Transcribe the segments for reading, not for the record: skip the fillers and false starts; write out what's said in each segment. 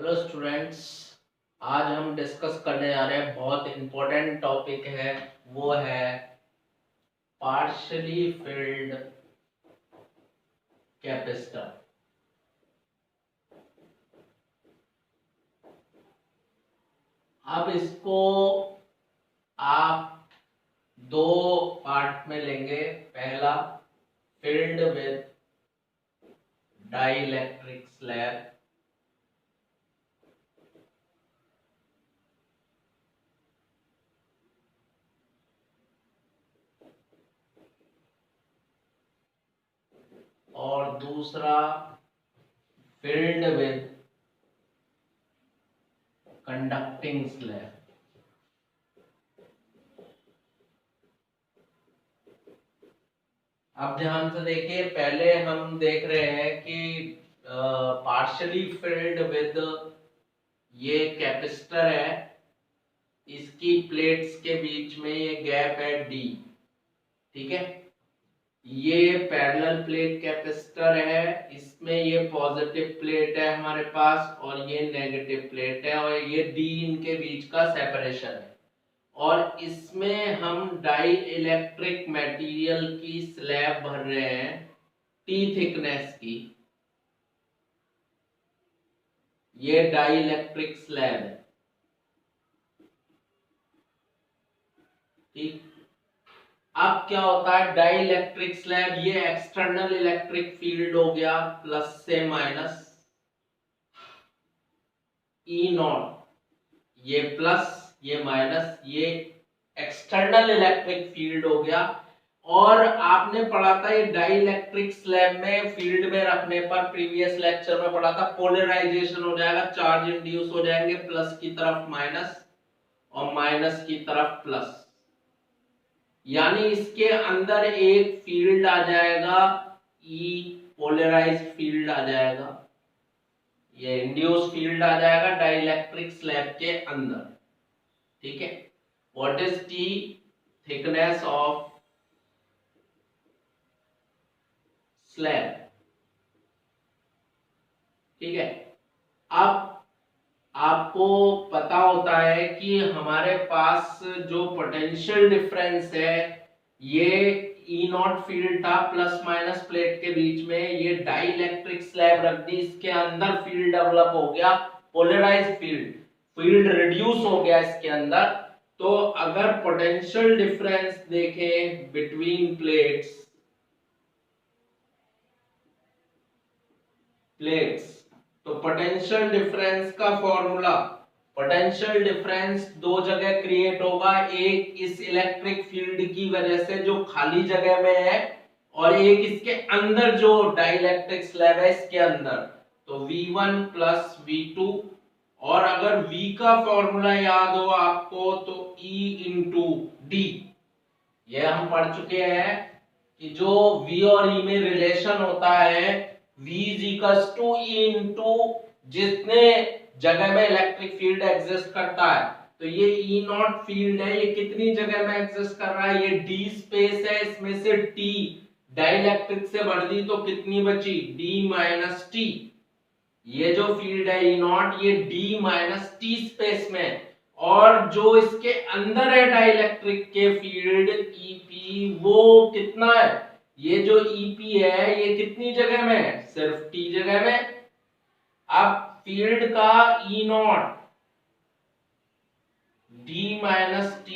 Hello students, आज हम discuss करने जा रहे हैं बहुत इम्पोर्टेंट टॉपिक है। वो है पार्शियली फिल्ड कैपेसिटर। अब इसको आप दो पार्ट में लेंगे। पहला, फिल्ड विद डाइइलेक्ट्रिक स्लैब, और दूसरा फिल्ड विद कंडक्टिंग स्लैब। अब ध्यान से देखिए, पहले हम देख रहे हैं कि पार्शियली फिल्ड विद ये कैपेसिटर है, इसकी प्लेट्स के बीच में ये गैप है डी। ठीक है, ये पैरेलल प्लेट कैपेसिटर है, इसमें ये पॉजिटिव प्लेट है हमारे पास और ये नेगेटिव प्लेट है, और ये डी इनके बीच का सेपरेशन है। और इसमें हम डाई इलेक्ट्रिक मटेरियल की स्लैब भर रहे हैं, टी थिकनेस की। ये डाई इलेक्ट्रिक स्लैब है। ठीक, अब क्या होता है, डाई इलेक्ट्रिक स्लैब, ये एक्सटर्नल इलेक्ट्रिक फील्ड हो गया प्लस से माइनस ई नॉट, ये प्लस ये माइनस, ये एक्सटर्नल इलेक्ट्रिक फील्ड हो गया। और आपने पढ़ा था ये डाई इलेक्ट्रिक स्लैब में फील्ड में रखने पर, प्रीवियस लेक्चर में पढ़ा था, पोलराइजेशन हो जाएगा, चार्ज इंड्यूस हो जाएंगे, प्लस की तरफ माइनस और माइनस की तरफ प्लस। यानी इसके अंदर एक फील्ड आ जाएगा, ई पोलराइज्ड फील्ड आ जाएगा, ये इंड्यूस फील्ड आ जाएगा डाइइलेक्ट्रिक स्लैब के अंदर। ठीक है, what is T thickness of slab. ठीक है, अब आपको पता होता है कि हमारे पास जो पोटेंशियल डिफरेंस है, ये ई नॉट फील्ड था प्लस माइनस प्लेट के बीच में, ये डाई इलेक्ट्रिक स्लैब रख दी, इसके अंदर फील्ड डेवलप हो गया, पोलराइज्ड फील्ड, फील्ड रिड्यूस हो गया इसके अंदर। तो अगर पोटेंशियल डिफरेंस देखें बिटवीन प्लेट्स तो पोटेंशियल डिफरेंस का फॉर्मूला, पोटेंशियल डिफरेंस दो जगह क्रिएट होगा, एक इस इलेक्ट्रिक फील्ड की वजह से जो खाली जगह में है, और एक इसके अंदर जो डाइइलेक्ट्रिक स्लैब है इसके अंदर, तो V1 प्लस V2। और अगर V का फॉर्मूला याद हो आपको तो E इंटू डी, ये हम पढ़ चुके हैं कि जो V और E में रिलेशन होता है, V is equals to E into जितने जगह में इलेक्ट्रिक फील्ड एग्जिस्ट करता है। तो ये E नॉट फील्ड है, ये कितनी जगह में एग्जिस्ट कर रहा है, ये D स्पेस है, इसमें से T डाइइलेक्ट्रिक से भर दी तो कितनी बची, D माइनस T। ये जो फील्ड है E नॉट, ये D माइनस T स्पेस में, और जो इसके अंदर है डाइइलेक्ट्रिक के फील्ड EP, वो कितना है, ये जो EP है ये कितनी जगह में है, सिर्फ T जगह में। अब फील्ड का E nought D minus T,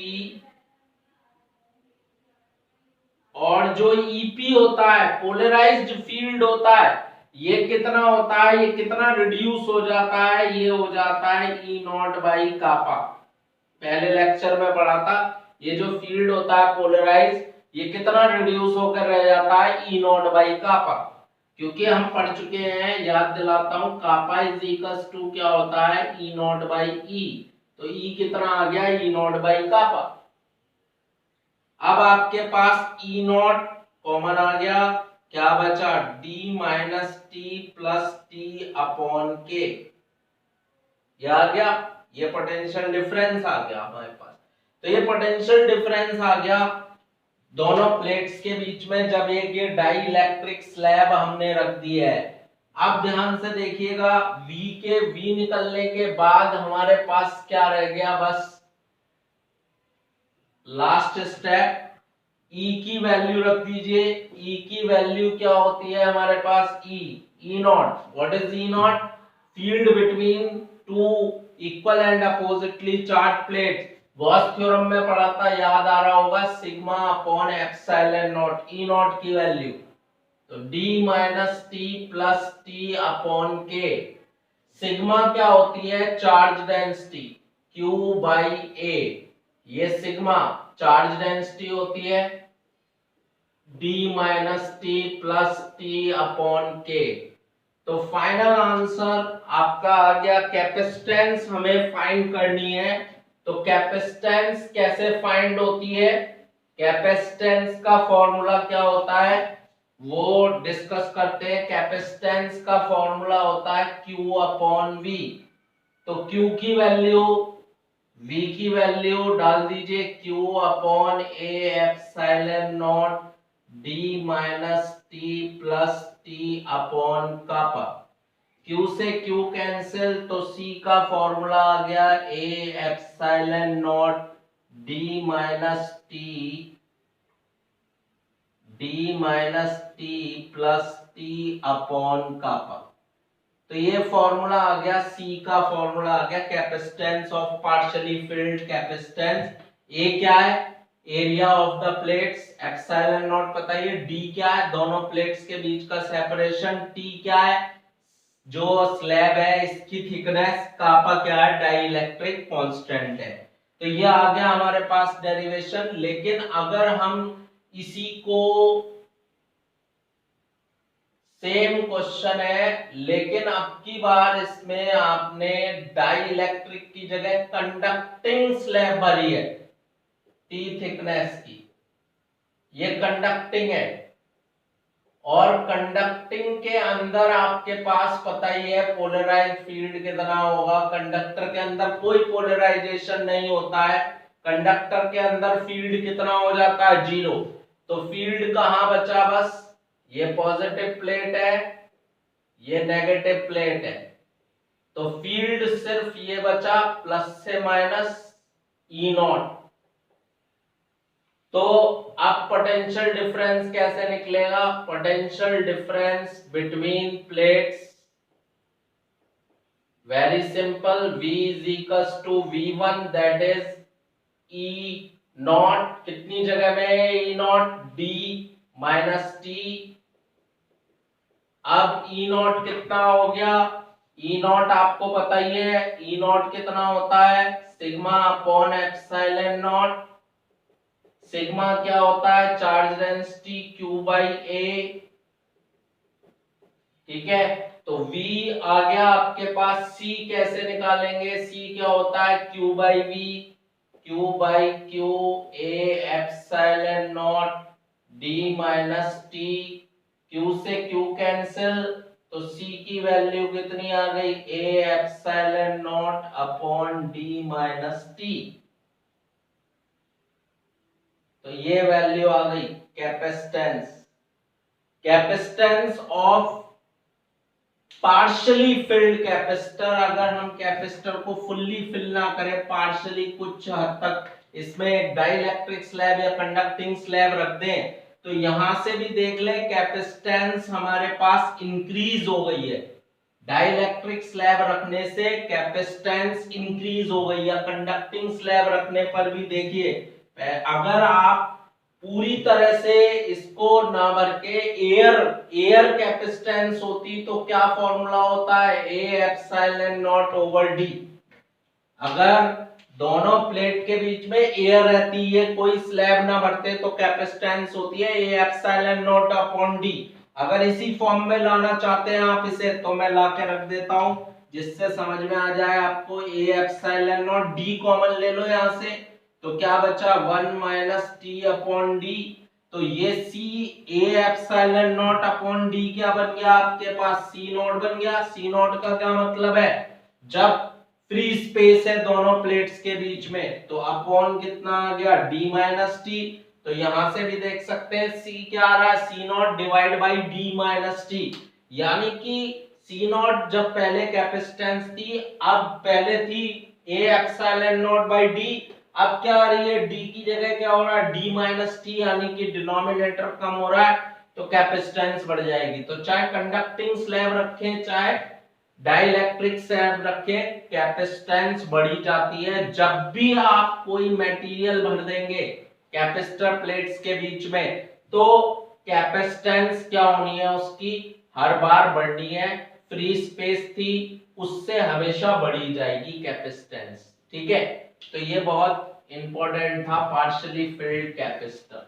और जो EP होता है पोलराइज्ड फील्ड होता है, ये कितना होता है, ये कितना रिड्यूस हो जाता है, ये हो जाता है E नॉट बाई कापा। पहले लेक्चर में पढ़ा था, ये जो फील्ड होता है पोलराइज, ये कितना रिड्यूस होकर रह जाता है, E नॉट बाई कापा। क्योंकि हम पढ़ चुके हैं, याद दिलाता हूं, कापा इज इक्वल्स टू क्या होता है, E नॉट बाई E। तो E कितना आ गया, E नॉट बाई कापा। अब आपके पास E नॉट कॉमन आ गया, क्या बचा, D minus t plus t upon के, ये आ गया, ये पोटेंशियल डिफरेंस आ गया हमारे पास। तो ये पोटेंशियल डिफरेंस आ गया दोनों प्लेट्स के बीच में, जब एक ये डाई इलेक्ट्रिक स्लैब हमने रख दी है। अब ध्यान से देखिएगा, v के v निकलने के बाद हमारे पास क्या रह गया, बस लास्ट स्टेप E की वैल्यू रख दीजिए। E की वैल्यू क्या होती है हमारे पास, E not. What is E not? Field between two equal and oppositely charge plates. Gauss theorem में पढ़ा था, याद आ रहा होगा, sigma upon epsilon not. E not की वैल्यू तो d minus t plus t upon के। सिग्मा क्या होती है, charge density Q by A। ये सिग्मा चार्ज डेंसिटी होती है, d minus t plus t upon के। तो फाइनल आंसर आपका आ गया। कैपेसिटेंस हमें फाइंड करनी है, तो कैपेसिटेंस कैसे फाइंड होती है, कैपेसिटेंस का फॉर्मूला क्या होता है वो डिस्कस करते हैं। कैपेसिटेंस का फॉर्मूला होता है Q अपॉन V। तो Q की वैल्यू, V की वैल्यू डाल दीजिए, Q upon A epsilon naught d minus t plus t upon kappa. Q से Q कैंसिल, तो C का फॉर्मूला आ गया A epsilon naught d minus t plus t upon kappa. तो ये फॉर्मूला आ गया, C का फॉर्मूला आ गया, capacitance of partially field capacitance. A क्या है, area of the plates, epsilon not पता है, D क्या है, दोनों प्लेट्स के बीच का सेपरेशन, T क्या है, जो स्लैब है इसकी थिकनेस, कापा क्या है, डाइइलेक्ट्रिक कांस्टेंट है। तो ये आ गया हमारे पास डेरिवेशन। लेकिन अगर हम इसी को, सेम क्वेश्चन है लेकिन अब की बार इसमें आपने डाइइलेक्ट्रिक की जगह कंडक्टिंग स्लैब भरी है, टी थिकनेस की, ये कंडक्टिंग है। और कंडक्टिंग के अंदर आपके पास पता ही है पोलराइज फील्ड कितना होगा। कंडक्टर के अंदर कोई पोलराइजेशन नहीं होता है, कंडक्टर के अंदर फील्ड कितना हो जाता है, 0। तो फील्ड कहां बचा, बस ये पॉजिटिव प्लेट है, ये नेगेटिव प्लेट है, तो फील्ड सिर्फ ये बचा प्लस से माइनस E नॉट। तो अब पोटेंशियल डिफरेंस कैसे निकलेगा, potential difference between plates, very simple, V is equals to V1 that is E nought, कितनी जगह में E nought, D minus t. अब E नॉट कितना हो गया, E नॉट आपको पता ही है, E नॉट कितना होता है, sigma upon epsilon not. Sigma क्या होता है, charge density Q by A, ठीक है। तो V आ गया आपके पास। C कैसे निकालेंगे, C क्या होता है, Q by V, Q by Q A epsilon naught D minus T. Q से Q कैंसिल, तो C की वैल्यू कितनी आ गई, A epsilon not upon D minus T. तो ये वैल्यू आ गई capacitance. Capacitance of partially field capacitor, अगर हम कैपेसिटर को फुल्ली फिल ना करें, पार्शियली कुछ हद तक इसमें डाइइलेक्ट्रिक स्लैब या कंडक्टिंग स्लैब रख दें, तो यहां से भी देख लें कैपेसिटेंस हमारे पास इंक्रीज हो गई है। डाइइलेक्ट्रिक स्लैब रखने से कैपेसिटेंस इंक्रीज हो गई, या कंडक्टिंग स्लैब रखने पर भी देखिए, अगर आप पूरी तरह से इसको ना भर के एयर कैपेसिटेंस होती तो क्या फॉर्मूला होता है, A epsilon not over D। अगर दोनों प्लेट के बीच में एयर रहती है, कोई स्लैब ना भरते, तो कैपेसिटेंस होती है A epsilon not upon D। अगर इसी फॉर्म में लाना चाहते हैं आप इसे, तो मैं ला के रख देता हूं जिससे समझ में आ जाए आपको। A epsilon naught, D common ले लो यहां से, तो क्या बचा, 1 माइनस टी अपॉन डी। तो ये C A epsilon not upon D क्या बन गया आपके पास, C नॉट बन गया। C नॉट का क्या मतलब है, जब फ्री स्पेस है दोनों प्लेट्स के बीच में, तो अपॉन कितना आ गया, D माइनस टी। तो यहां से भी देख सकते हैं C क्या आ रहा है, C not divide by D minus T, यानी कि सी नॉट जब पहले कैपेसिटेंस थी, अब पहले थी A epsilon not by D, अब क्या आ रही है, डी की जगह क्या हो रहा है, डी माइनस टी, यानी कि डिनोमिनेटर कम हो रहा है तो कैपेसिटेंस बढ़ जाएगी। तो चाहे कंडक्टिंग स्लैब रखें चाहे डाइलेक्ट्रिक स्लैब रखें, कैपेसिटेंस बढ़ी जाती है। जब भी आप कोई मटेरियल भर देंगे कैपेसिटर प्लेट्स के बीच में, तो कैपेसिटेंस क्या होनी है, उसकी हर बार बढ़नी है। फ्री स्पेस थी उससे हमेशा बढ़ी जाएगी कैपेसिटेंस, ठीक है। तो ये बहुत इंपॉर्टेंट था पार्शियली फिल्ड कैपेसिटर।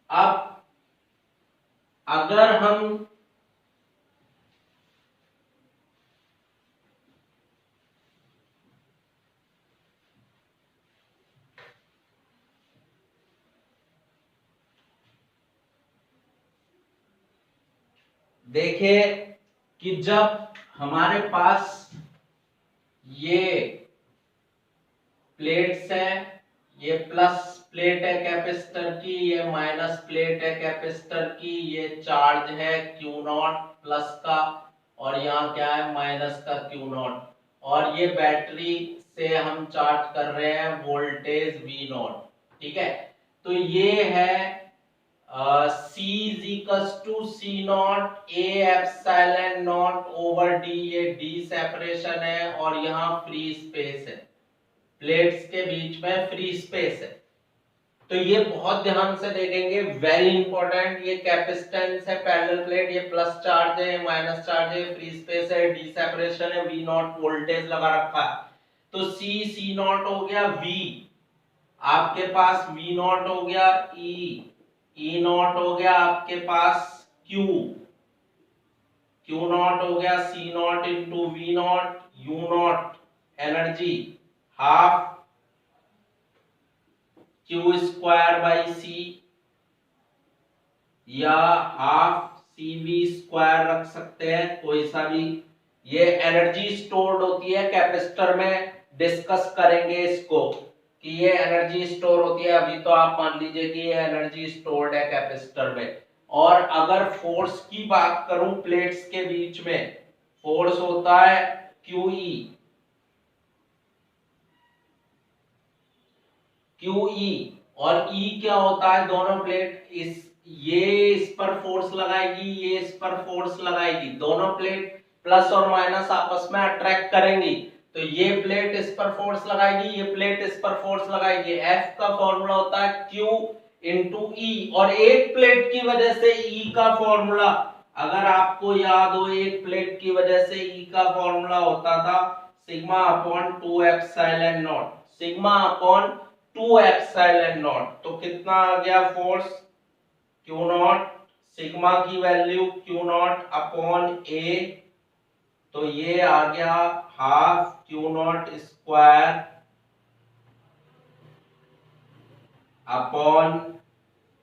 अब अगर हम देखें कि जब हमारे पास ये प्लेट्स है, ये प्लस प्लेट है कैपेसिटर की, ये माइनस प्लेट है कैपेसिटर की, ये चार्ज है Q नॉट प्लस का और यहाँ क्या है माइनस का Q नॉट, और ये बैटरी से हम चार्ज कर रहे हैं वोल्टेज V नॉट, ठीक है। तो ये है C is equals to C not A epsilon not over D, ये D सेपरेशन है और यहाँ फ्री स्पेस है, प्लेट्स के बीच में फ्री स्पेस है। तो ये बहुत ध्यान से देखेंगे, वेरी इंपॉर्टेंट। ये कैपेसिटेंस है पैरेलल प्लेट, ये प्लस चार्ज है, माइनस चार्ज है, फ्री स्पेस है, डी सेपरेशन है, वी नॉट वोल्टेज लगा रखा है। तो सी नॉट हो गया, वी आपके पास वी नॉट हो गया, ई नॉट हो गया आपके पास क्यू नॉट हो गया, C naught into V naught, U naught energy half Q square by C या हाफ सी वी स्क्वायर रख सकते हैं, कोई सा भी। ये एनर्जी स्टोर्ड होती है कैपेसिटर में, डिस्कस करेंगे इसको कि ये एनर्जी स्टोर होती है। अभी तो आप मान लीजिए कि ये एनर्जी स्टोर्ड है कैपेसिटर में। और अगर फोर्स की बात करूं प्लेट्स के बीच में, फोर्स होता है QE, और E क्या होता है, दोनों प्लेट ये इस पर फोर्स लगाएगी, ये इस पर फोर्स लगाएगी, दोनों प्लेट प्लस और माइनस आपस में अट्रैक्ट करेंगी। तो ये प्लेट इस पर फोर्स लगाएगी, ये प्लेट इस पर फोर्स लगाएगी। F का फॉर्मूला होता है Q इंटू E, और एक प्लेट की वजह से E का फॉर्मूला, अगर आपको याद हो, एक प्लेट की वजह से E का फॉर्मूला होता था sigma upon 2 epsilon not, sigma upon 2 epsilon not. तो कितना आ गया फोर्स Q नॉट, सिग्मा की value Q not upon A, तो ये आ गया half Q nought square upon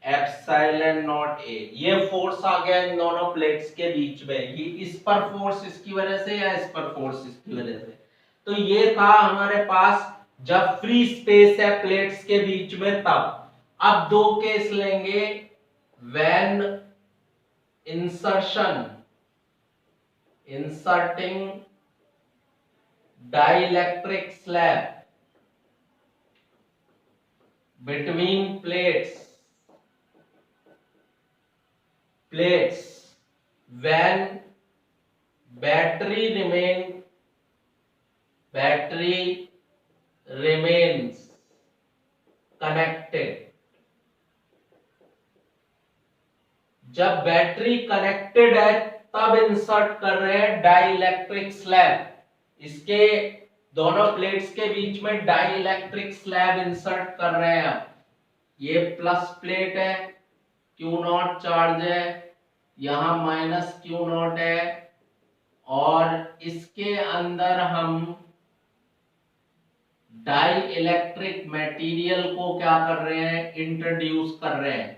epsilon not A। ये फोर्स आ गया इन दोनों प्लेट्स के बीच में, ये इस पर फोर्स इसकी वजह से या इस पर फोर्स इसकी वजह से। तो ये था हमारे पास जब फ्री स्पेस है प्लेट्स के बीच में तब। अब दो केस लेंगे, when inserting dielectric slab between plates when battery remains connected। जब बैटरी कनेक्टेड है तब इंसर्ट कर रहे हैं डाइलेक्ट्रिक स्लैब, इसके दोनों प्लेट्स के बीच में डाइलेक्ट्रिक स्लैब इंसर्ट कर रहे हैं। ये प्लस प्लेट है, Q नॉट चार्ज है, यहां माइनस Q नॉट है, और इसके अंदर हम डाई इलेक्ट्रिक मटेरियल को क्या कर रहे हैं, इंट्रोड्यूस कर रहे हैं।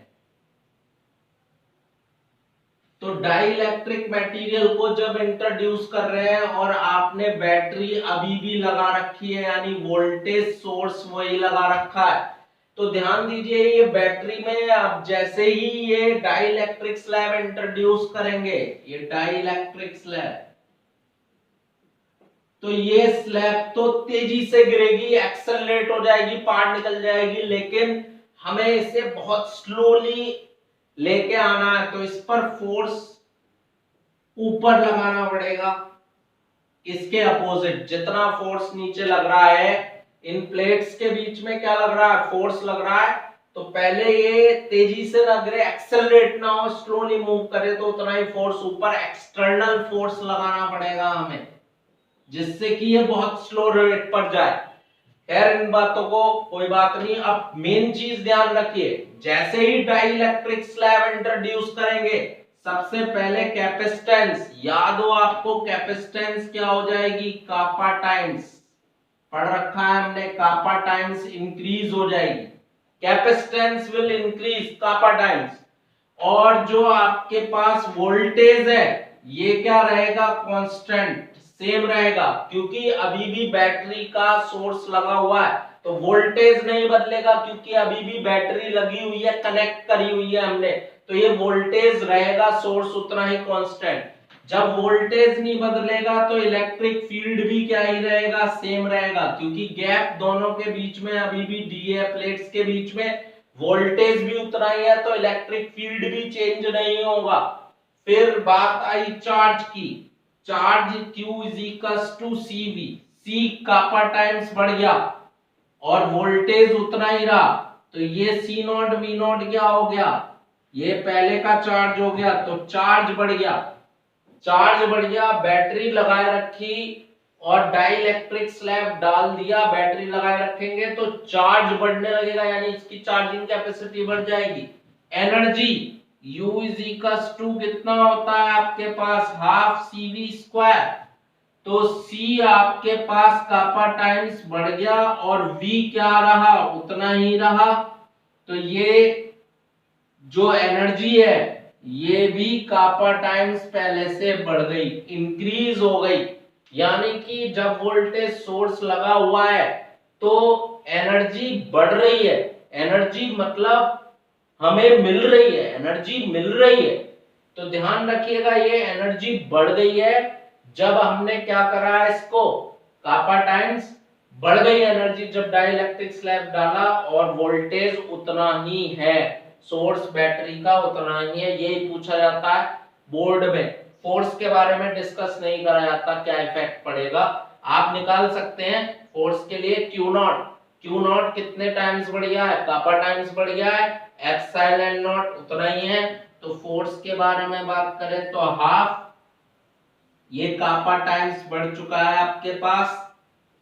तो डाई इलेक्ट्रिक मटेरियल को जब इंट्रोड्यूस कर रहे हैं और आपने बैटरी अभी भी लगा रखी है, यानी वोल्टेज सोर्स वही लगा रखा है, तो ध्यान दीजिए ये बैटरी में अब जैसे ही ये डाइलेक्ट्रिक स्लैब इंट्रोड्यूस करेंगे, ये डाइलेक्ट्रिक स्लैब, तो ये स्लैब तो तेजी से गिरेगी, एक्सेलरेट हो जाएगी, पार निकल जाएगी, लेकिन हमें इसे बहुत स्लोली लेके आना है, तो इस पर फोर्स ऊपर लगाना पड़ेगा। इसके अपोजिट जितना फोर्स नीचे लग रहा है, इन प्लेट्स के बीच में क्या लग रहा है, फोर्स लग रहा है, तो पहले ये तेजी से ना गिरे, एक्सेलरेट ना हो, स्लोली मूव करे, तो उतना ही फोर्स ऊपर एक्सटर्नल फोर्स लगाना पड़ेगा हमें, जिससे कि ये बहुत स्लो रेट पर जाए। खैर इन बातों को कोई बात नहीं। अब मेन चीज ध्यान रखिए, जैसे ही डाइलेक्ट्रिक स्लैब इंट्रोड्यूस करेंगे, सबसे पहले कैपेसिटेंस, याद हो आपको कैपेसिटेंस क्या हो जाएगी, कापा टाइम्स, पढ़ रखा है हमने, कापा टाइम्स इंक्रीज हो जाएगी, capacitance will increase kappa times. और जो आपके पास वोल्टेज है ये क्या रहेगा, कांस्टेंट, सेम रहेगा, क्योंकि अभी भी बैटरी का सोर्स लगा हुआ है, तो वोल्टेज नहीं बदलेगा, क्योंकि अभी भी बैटरी लगी हुई है, कनेक्ट करी हुई है हमने, तो ये वोल्टेज रहेगा, सोर्स उतना ही कांस्टेंट। जब वोल्टेज नहीं बदलेगा तो इलेक्ट्रिक फील्ड भी क्या ही रहेगा, सेम रहेगा, क्योंकि गैप दोनों के बीच में अभी भी डी है, प्लेट्स के बीच में वोल्टेज भी उतना ही है, तो इलेक्ट्रिक फील्ड भी चेंज नहीं होगा। फिर बात आई चार्ज की, charge Q is equals to CV, C kappa times बढ़ गया और वोल्टेज उतना ही रहा, तो ये C नॉट V नॉट क्या हो गया, ये पहले का चार्ज हो गया, तो चार्ज बढ़ गया, चार्ज बढ़ गया, बैटरी लगाए रखी और डाइलेक्ट्रिक स्लैब डाल दिया, बैटरी लगाए रखेंगे तो चार्ज बढ़ने लगेगा, यानी इसकी चार्जिंग कैपेसिटी बढ़ जाएगी। Energy U is equals to कितना होता है आपके पास, हाफ CV स्क्वायर, तो C आपके पास कापा टाइम्स बढ़ गया और V क्या रहा, उतना ही रहा, तो ये जो एनर्जी है ये भी कापा टाइम्स पहले से बढ़ गई, इंक्रीज हो गई, यानी कि जब वोल्टेज सोर्स लगा हुआ है तो एनर्जी बढ़ रही है, एनर्जी मतलब हमें मिल रही है, एनर्जी मिल रही है, तो ध्यान रखिएगा ये एनर्जी बढ़ गई है जब हमने क्या करा है, इसको कापा टाइम्स बढ़ गई एनर्जी जब डाइलेक्ट्रिक स्लैब डाला, और वोल्टेज उतना ही है, सोर्स बैटरी का उतना ही है, यही पूछा जाता है बोर्ड में। फोर्स के बारे में डिस्कस नहीं करा जाता, क्या इफेक्ट पड़ेगा, आप निकाल सकते हैं फोर्स के लिए Q नॉट, Q नॉट कितने टाइम्स बढ़ गया है, कापा टाइम्स बढ़ गया है, एप्सिलॉन नॉट उतना ही है, तो फोर्स के बारे में बात करें तो हाफ, ये कापा टाइम्स बढ़ चुका है आपके पास,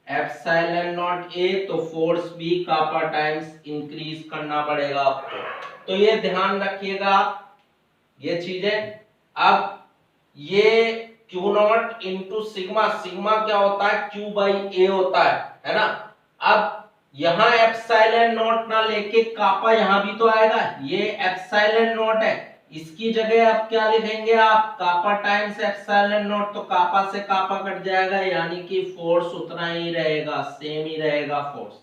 एप्सिलॉन नॉट A, तो फोर्स भी कापा टाइम्स इंक्रीज करना पड़ेगा आपको, तो ये ध्यान रखिएगा ये चीजें। अब ये Q not into sigma, sigma क्या होता है, Q बाई A होता है ना। अब यहाँ एप्सिलॉन नॉट ना लेके कापा यहाँ भी तो आएगा, ये एप्सिलॉन नॉट है, इसकी जगह आप क्या लिखेंगे, आप कापा टाइम्स एप्सिलॉन नॉट, तो कापा से कापा कट जाएगा, यानी कि फोर्स उतना ही रहेगा, सेम ही रहेगा फोर्स,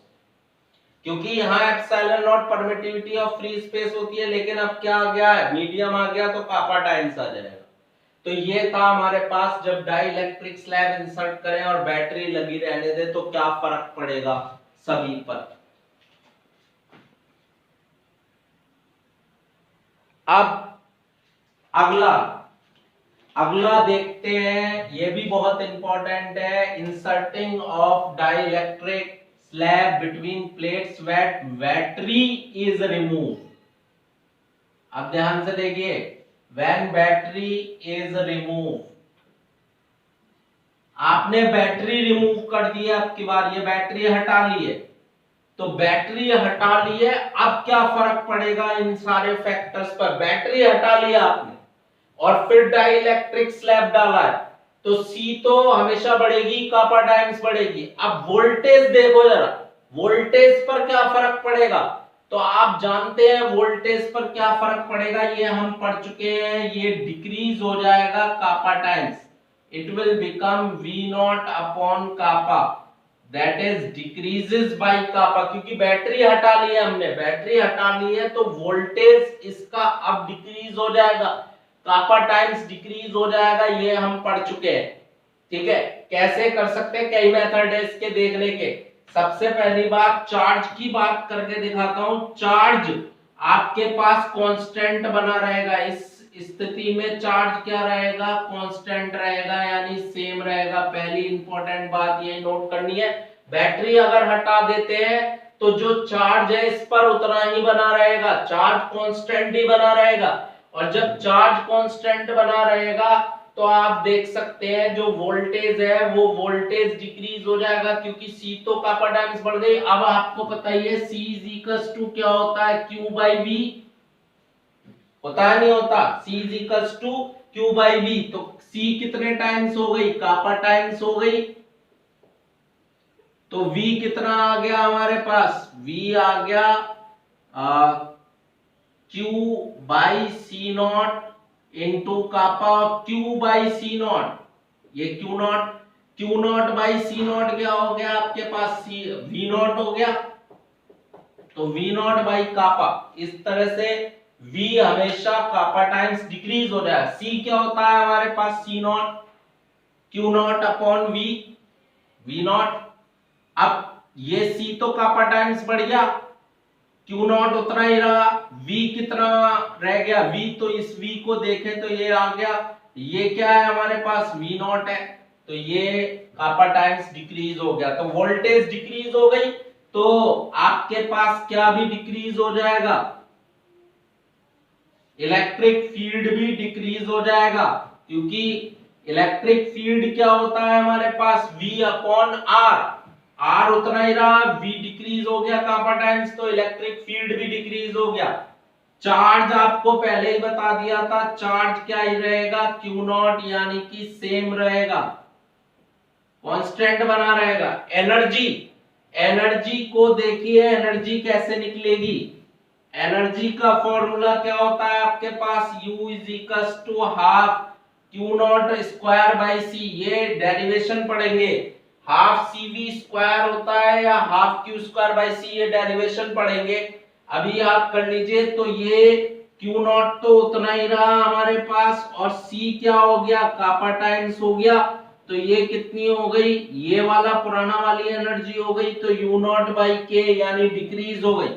क्योंकि यहाँ epsilon not permittivity of free space होती है, लेकिन अब क्या आ गया है, मीडियम आ गया, तो कापा टाइम्स आ जाएगा। तो ये था हमारे पास, जब डाइलेक्ट्रिक स्लैब इंसर्ट करें और बैटरी लगी रहने दे तो क्या फर्क पड़ेगा सभी पर। अब अगला देखते हैं, ये भी बहुत इंपॉर्टेंट है, inserting of dielectric slab between plates when battery is remove. अब ध्यान से देखिए, व्हेन बैटरी इज रिमूव, आपने बैटरी रिमूव कर दी है, अब की बार ये बैटरी हटा ली है, तो बैटरी हटा ली है, अब क्या फर्क पड़ेगा इन सारे फैक्टर्स पर, बैटरी हटा लिया आपने और फिर डाइलेक्ट्रिक स्लैब डाला है, तो C तो हमेशा बढ़ेगी, कापा टाइम्स बढ़ेगी। अब वोल्टेज देखो जरा, वोल्टेज पर क्या फर्क पड़ेगा, तो आप जानते हैं वोल्टेज पर क्या फर्क पड़ेगा, ये हम पढ़ चुके हैं, ये डिक्रीज हो जाएगा kappa times, it will become V naught upon kappa, that is decreases by kappa, क्योंकि बैटरी हटा ली है हमने, बैटरी हटा ली है तो वोल्टेज इसका अब डिक्रीज हो जाएगा, कापा टाइम्स डिक्रीज हो जाएगा, ये हम पढ़ चुके हैं। ठीक है, कैसे कर सकते हैं, कई मेथड है इसके देखने के। सबसे पहली बात चार्ज की बात करके दिखाता हूं। चार्ज आपके पास कांस्टेंट बना रहेगा, इस स्थिति में चार्ज क्या रहेगा, कांस्टेंट रहेगा, यानी सेम रहेगा। पहली इंपॉर्टेंट बात ये नोट करनी है, बैटरी अगर हटा देते हैं तो जो चार्ज है इस पर उतना ही बना रहेगा, चार्ज कांस्टेंट ही बना रहेगा। और जब चार्ज कांस्टेंट बना रहेगा तो आप देख सकते हैं जो वोल्टेज है वो वोल्टेज डिक्रीज हो जाएगा, क्योंकि C तो कापा टाइम्स बढ़ गई। अब आपको पता ही है C इज इक्वल्स टू क्या होता है, Q बाई V होता है, नहीं होता, C is equals to Q by V। तो C कितने टाइम्स हो गई, कापा टाइम्स हो गई, तो V कितना आ गया हमारे पास, V आ गया Q by C nought into kappa, Q by C nought, ये Q nought by C nought क्या हो गया आपके पास, V नॉट हो गया, तो V नॉट बाई कापा। इस तरह से V हमेशा कापा टाइम्स डिक्रीज हो जाए। C क्या होता है हमारे पास, C not, Q not upon V not. अब ये C तो कापा टाइम्स बढ़ गया, Q नॉट उतना ही रहा, V कितना रह गया, V तो इस V को देखें तो ये आ गया, ये क्या है हमारे पास, V नॉट है, तो ये कापा टाइम्स डिक्रीज हो गया, तो वोल्टेज डिक्रीज हो गई, तो आपके पास क्या भी डिक्रीज हो जाएगा, इलेक्ट्रिक फील्ड भी डिक्रीज हो जाएगा, क्योंकि इलेक्ट्रिक फील्ड क्या होता है हमारे पास, V अपॉन R उतना ही रहा, V डिक्रीज हो गया कापा टाइम्स, तो इलेक्ट्रिक फील्ड भी डिक्रीज हो गया। चार्ज आपको पहले ही बता दिया था, चार्ज क्या ही रहेगा, Q नॉट, यानी कि सेम रहेगा, कांस्टेंट बना रहेगा। एनर्जी को देखिए, एनर्जी कैसे निकलेगी, एनर्जी का फॉर्मूला क्या होता है आपके पास, U is equals to half Q nought square by C, ये डेरिवेशन पढ़ेंगे, हाफ CV स्क्वायर होता है या half Q square by C, ये डेरिवेशन पढ़ेंगे, अभी आप कर लीजिए। तो ये Q नॉट तो उतना ही रहा हमारे पास, और C क्या हो गया, कापा टाइम्स हो गया, तो ये कितनी हो गई, ये वाला पुराना वाली एनर्जी हो गई, तो U नॉट बाई K, यानी डिक्रीज हो गई,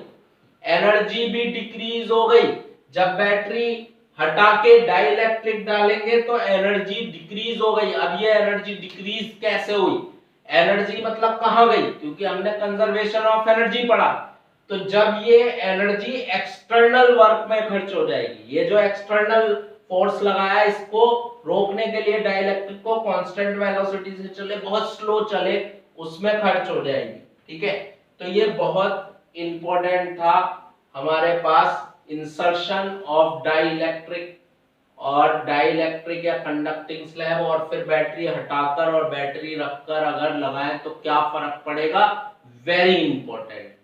एनर्जी भी डिक्रीज हो गई। जब बैटरी हटा के डाइलेक्ट्रिक डालेंगे तो एनर्जी डिक्रीज हो गई। अब ये एनर्जी डिक्रीज कैसे हुई, एनर्जी मतलब कहां गई, क्योंकि हमने कंजर्वेशन ऑफ एनर्जी पढ़ा, तो जब ये एनर्जी एक्सटर्नल वर्क में खर्च हो जाएगी, ये जो एक्सटर्नल फोर्स लगाया इसको रोकने के लिए डाइलेक्ट्रिक को कांस्टेंट वेलोसिटी से चले, बहुत स्लो चले, उसमें खर्च हो जाएगी। ठीक है, तो ये बहुत इंपॉर्टेंट था हमारे पास, इंसर्शन ऑफ डाइलेक्ट्रिक और डाइलेक्ट्रिक या कंडक्टिंग स्लैब, और फिर बैटरी हटाकर और बैटरी रखकर अगर लगाएं तो क्या फर्क पड़ेगा, वेरी इंपॉर्टेंट।